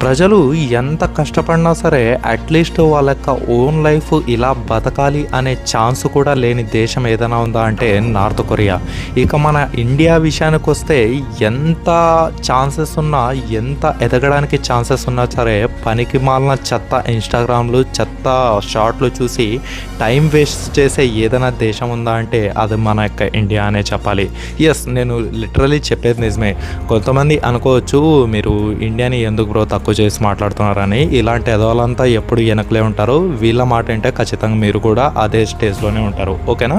ప్రజలు ఎంత కష్టపడినా సరే అట్లీస్ట్ వాళ్ళ యొక్క ఓన్ లైఫ్ ఇలా బతకాలి అనే ఛాన్స్ కూడా లేని దేశం ఏదైనా ఉందా అంటే నార్త్ కొరియా. ఇక మన ఇండియా విషయానికి వస్తే ఎంత ఛాన్సెస్ ఉన్నా, ఎంత ఎదగడానికి ఛాన్సెస్ ఉన్నా సరే పనికి మాలిన చెత్త ఇన్స్టాగ్రామ్లు, చెత్త షార్ట్లు చూసి టైం వేస్ట్ చేసే ఏదైనా దేశం ఉందా అంటే అది మన యొక్క ఇండియా అనే చెప్పాలి. ఎస్, నేను లిటరలీ చెప్పేది నిజమే. కొంతమంది అనుకోవచ్చు మీరు ఇండియాని ఎందుకు బ్రో తక్కువ చేసి మాట్లాడుతున్నారని. ఇలాంటి ఎదవాళ్ళంతా ఎప్పుడు వెనకలే ఉంటారు. వీళ్ళ మాట అంటే ఖచ్చితంగా మీరు కూడా అదే స్టేజ్లోనే ఉంటారు. ఓకేనా?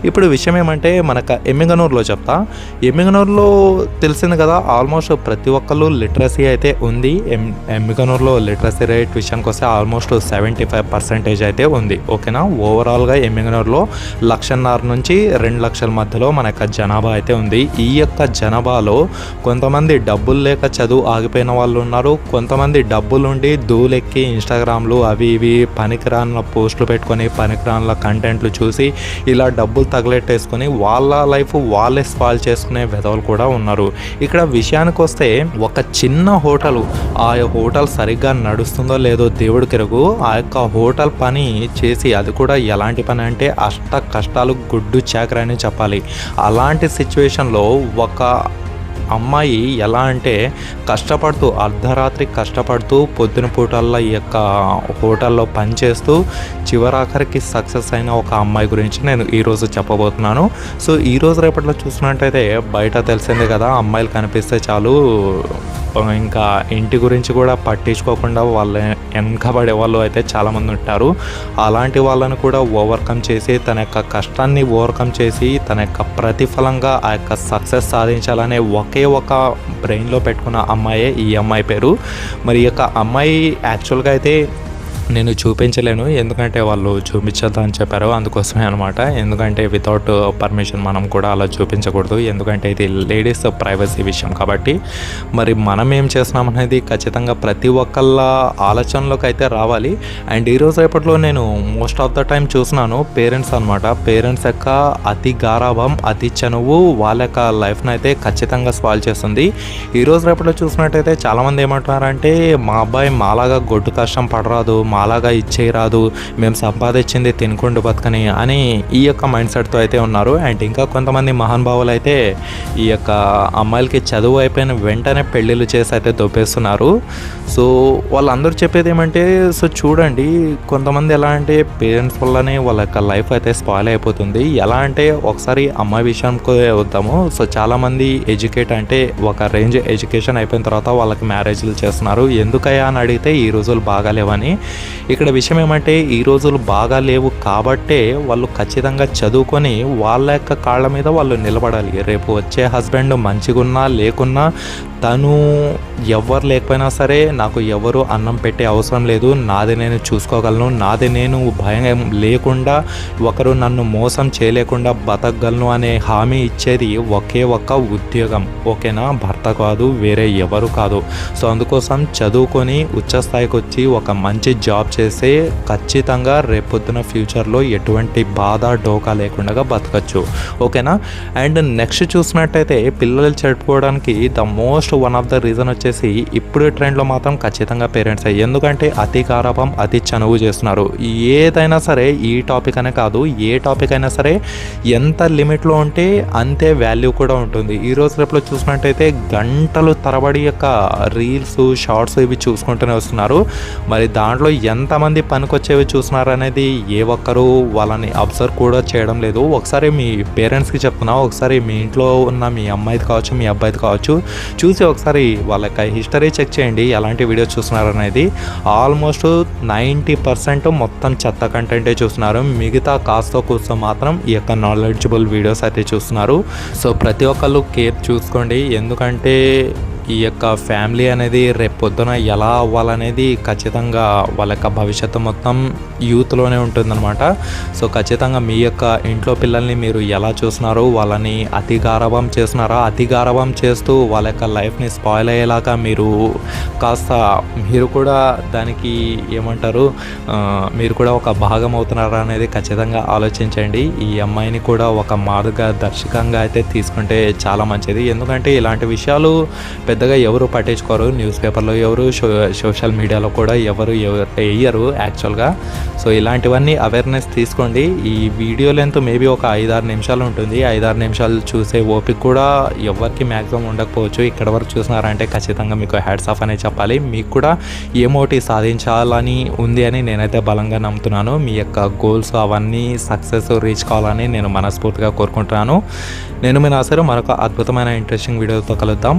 ఇప్పుడు విషయం ఏమంటే మనకు ఎమ్మిగనూరులో చెప్తా. ఎమ్మిగనూరులో తెలిసింది కదా, ఆల్మోస్ట్ ప్రతి ఒక్కళ్ళు లిటరసీ అయితే ఉంది. ఎమ్మిగనూరులో లిటరసీ రేట్ విషయానికి వస్తే ఆల్మోస్ట్ 75% అయితే ఉంది. ఓకేనా? ఓవరాల్గా ఎమ్మిగనూరులో 1,50,000 నుంచి 2 లక్షల మధ్యలో మన యొక్క జనాభా అయితే ఉంది. ఈ యొక్క జనాభాలో కొంతమంది డబ్బులు లేక చదువు ఆగిపోయిన వాళ్ళు ఉన్నారు. కొంతమంది డబ్బులుండి ధూలెక్కి ఇన్స్టాగ్రామ్లు అవి ఇవి పనికిరాన్న పోస్టులు పెట్టుకొని పనికిరాన్న కంటెంట్లు చూసి ఇలా డబ్బులు తగలెట్టేసుకొని వాళ్ళ లైఫ్ వాళ్ళే స్పాయిల్ చేసుకునే వెధవలు కూడా ఉన్నారు. ఇక్కడ విషయానికి వస్తే ఒక చిన్న హోటల్, ఆ హోటల్ సరిగ్గా నడుస్తుందో లేదో దేవుడికి ఎరుగు. ఆ యొక్క హోటల్ పని చేసి, అది కూడా ఎలాంటి పని అంటే అష్ట కష్టాలు గుడ్డు చాకరీ అని చెప్పాలి. అలాంటి సిచ్యువేషన్లో ఒక అమ్మాయి ఎలా అంటే కష్టపడుతూ, అర్ధరాత్రి కష్టపడుతూ పొద్దున పూటల్లో ఈ యొక్క హోటల్లో పనిచేస్తూ చివరాఖరికి సక్సెస్ అయిన ఒక అమ్మాయి గురించి నేను ఈరోజు చెప్పబోతున్నాను. సో ఈరోజు రేపట్లో చూసినట్టయితే బయట తెలిసిందే కదా, అమ్మాయిలు కనిపిస్తే చాలు ఇంకా ఇంటి గురించి కూడా పట్టించుకోకుండా వాళ్ళ వెనకబడే వాళ్ళు అయితే చాలామంది ఉంటారు. అలాంటి వాళ్ళను కూడా ఓవర్కమ్ చేసి, తన యొక్క కష్టాన్ని ఓవర్కమ్ చేసి తన యొక్క ప్రతిఫలంగా ఆ యొక్క సక్సెస్ సాధించాలనే ఒకే ఒక బ్రెయిన్లో పెట్టుకున్న అమ్మాయే ఈ అమ్మాయి పేరు. మరి ఈ యొక్క అమ్మాయి యాక్చువల్గా అయితే నేను చూపించలేను, ఎందుకంటే వాళ్ళు చూపించద్దు అని చెప్పారు. అందుకోసమే అనమాట. ఎందుకంటే వితౌట్ పర్మిషన్ మనం కూడా అలా చూపించకూడదు, ఎందుకంటే ఇది లేడీస్ ప్రైవసీ విషయం కాబట్టి. మరి మనం ఏం చేస్తున్నాం అనేది ఖచ్చితంగా ప్రతి ఒక్కళ్ళ ఆలోచనలోకి అయితే రావాలి. అండ్ ఈరోజు రేపట్లో నేను మోస్ట్ ఆఫ్ ద టైం చూస్తున్నాను పేరెంట్స్ అనమాట. పేరెంట్స్ యొక్క అతి గారాభం, అతి చనువు వాళ్ళ యొక్క లైఫ్ని అయితే ఖచ్చితంగా స్పాయిల్ చేస్తుంది. ఈరోజు రేపట్లో చూసినట్టయితే చాలామంది ఏమంటున్నారంటే మా అబ్బాయి మాలాగా గొడ్డు కష్టం పడరాదు, మాలాగా ఇచ్చేయరాదు, మేము సంపాదించింది తినుకుంటూ బతకని అని ఈ యొక్క మైండ్ సెట్తో అయితే ఉన్నారు. అండ్ ఇంకా కొంతమంది మహానుభావులు అయితే ఈ యొక్క అమ్మాయిలకి చదువు అయిపోయిన వెంటనే పెళ్ళిళ్ళు చేసి అయితే దొబ్బేస్తున్నారు. సో వాళ్ళందరూ చెప్పేది ఏమంటే, సో చూడండి కొంతమంది ఎలా అంటే పేరెంట్స్ వల్లనే వాళ్ళ యొక్క లైఫ్ అయితే స్పాయిల్ అయిపోతుంది. ఎలా అంటే ఒకసారి అమ్మాయి విషయానికి వద్దాము. సో చాలామంది ఎడ్యుకేట్ అంటే ఒక రేంజ్ ఎడ్యుకేషన్ అయిపోయిన తర్వాత వాళ్ళకి మ్యారేజ్లు చేస్తున్నారు. ఎందుకయ్యా అని అడిగితే ఈ రోజులు బాగాలేవని. ఇక్కడ విషయం ఏమంటే ఈ రోజులు బాగా లేవు కాబట్టే వాళ్ళు ఖచ్చితంగా చదువుకొని వాళ్ళ యొక్క కాళ్ళ మీద వాళ్ళు నిలబడాలి. రేపు వచ్చే హస్బెండ్ మంచిగున్నా లేకున్నా, తను ఎవరు లేకపోయినా సరే నాకు ఎవరు అన్నం పెట్టే అవసరం లేదు, నాది నేను చూసుకోగలను, నాది నేను భయం లేకుండా ఒకరు నన్ను మోసం చేయలేకుండా బతకగలను అనే హామీ ఇచ్చేది ఒకే ఒక్క ఉద్యోగం. ఓకేనా? భర్త కాదు, వేరే ఎవరు కాదు. సో అందుకోసం చదువుకొని ఉచ్చస్థాయికి వచ్చి ఒక మంచి జాబ్ చేస్తే ఖచ్చితంగా రేపొద్దున ఫ్యూచర్లో ఎటువంటి బాధ డోకా లేకుండా బతకచ్చు. ఓకేనా? అండ్ నెక్స్ట్ చూసినట్టయితే పిల్లలు చెడిపోవడానికి the most one of the reason వచ్చేసి ఇప్పుడు ట్రెండ్లో మాత్రం ఖచ్చితంగా పేరెంట్స్. ఎందుకంటే అతి గారాభం, అతి చనువు చేస్తున్నారు. ఏదైనా సరే, ఈ టాపిక్ అనే కాదు, ఏ టాపిక్ అయినా సరే ఎంత లిమిట్లో ఉంటే అంతే వాల్యూ కూడా ఉంటుంది. ఈ రోజు రేపులో చూసినట్టయితే గంటలు తరబడి యొక్క రీల్స్, షార్ట్స్ ఇవి చూసుకుంటూనే వస్తున్నారు. మరి దాంట్లో ఎంతమంది పనికొచ్చేవి చూస్తున్నారు అనేది ఏ ఒక్కరు వాళ్ళని అబ్జర్వ్ కూడా చేయడం లేదు. ఒకసారి మీ పేరెంట్స్కి చెప్తున్నా, ఒకసారి మీ ఇంట్లో ఉన్న మీ అమ్మాయిది కావచ్చు, మీ అబ్బాయిది కావచ్చు, చూసి ఒకసారి వాళ్ళ యొక్క హిస్టరీ చెక్ చేయండి ఎలాంటి వీడియోస్ చూస్తున్నారు అనేది. ఆల్మోస్ట్ 90% మొత్తం చెత్త కంటెంటే చూస్తున్నారు. మిగతా కాస్తో కూస్తో మాత్రం ఈ యొక్క నాలెడ్జబుల్ వీడియోస్ అయితే చూస్తున్నారు. సో ప్రతి ఒక్కళ్ళు కేర్ చూసుకోండి, ఎందుకంటే ఈ యొక్క ఫ్యామిలీ అనేది రేపు పొద్దున ఎలా అవ్వాలనేది ఖచ్చితంగా వాళ్ళ యొక్క భవిష్యత్తు మొత్తం యూత్లోనే ఉంటుందన్నమాట. సో ఖచ్చితంగా మీ యొక్క ఇంట్లో పిల్లల్ని మీరు ఎలా చూస్తున్నారో, వాళ్ళని అతి గారాభం చేస్తున్నారా, అతి గారాభం చేస్తూ వాళ్ళ యొక్క లైఫ్ని స్పాయిల్ అయ్యేలాగా మీరు కాస్త మీరు కూడా దానికి ఏమంటారు, మీరు కూడా ఒక భాగం అవుతున్నారా అనేది ఖచ్చితంగా ఆలోచించండి. ఈ అమ్మాయిని కూడా ఒక మార్గదర్శకంగా అయితే తీసుకుంటే చాలా మంచిది. ఎందుకంటే ఇలాంటి విషయాలు పెద్దగా ఎవరు పట్టించుకోరు. న్యూస్ పేపర్లో ఎవరు, సోషల్ మీడియాలో కూడా ఎవరు వేయరు యాక్చువల్గా. సో ఇలాంటివన్నీ అవేర్నెస్ తీసుకోండి. ఈ వీడియో లెంత్ మేబీ ఒక 5-6 నిమిషాలు ఉంటుంది. 5-6 నిమిషాలు చూసే ఓపిక కూడా ఎవరికి మ్యాక్సిమం ఉండకపోవచ్చు. ఇక్కడ వరకు చూసినారంటే ఖచ్చితంగా మీకు హ్యాట్స్ ఆఫ్ అనే చెప్పాలి. మీకు కూడా ఏమోటి సాధించాలని ఉంది అని నేనైతే బలంగా నమ్ముతున్నాను. మీ యొక్క గోల్స్ అవన్నీ సక్సెస్ రీచ్ కావాలని నేను మనస్ఫూర్తిగా కోరుకుంటున్నాను. నేను మీ నాసరు మరొక అద్భుతమైన ఇంట్రెస్టింగ్ వీడియోతో కలుద్దాం.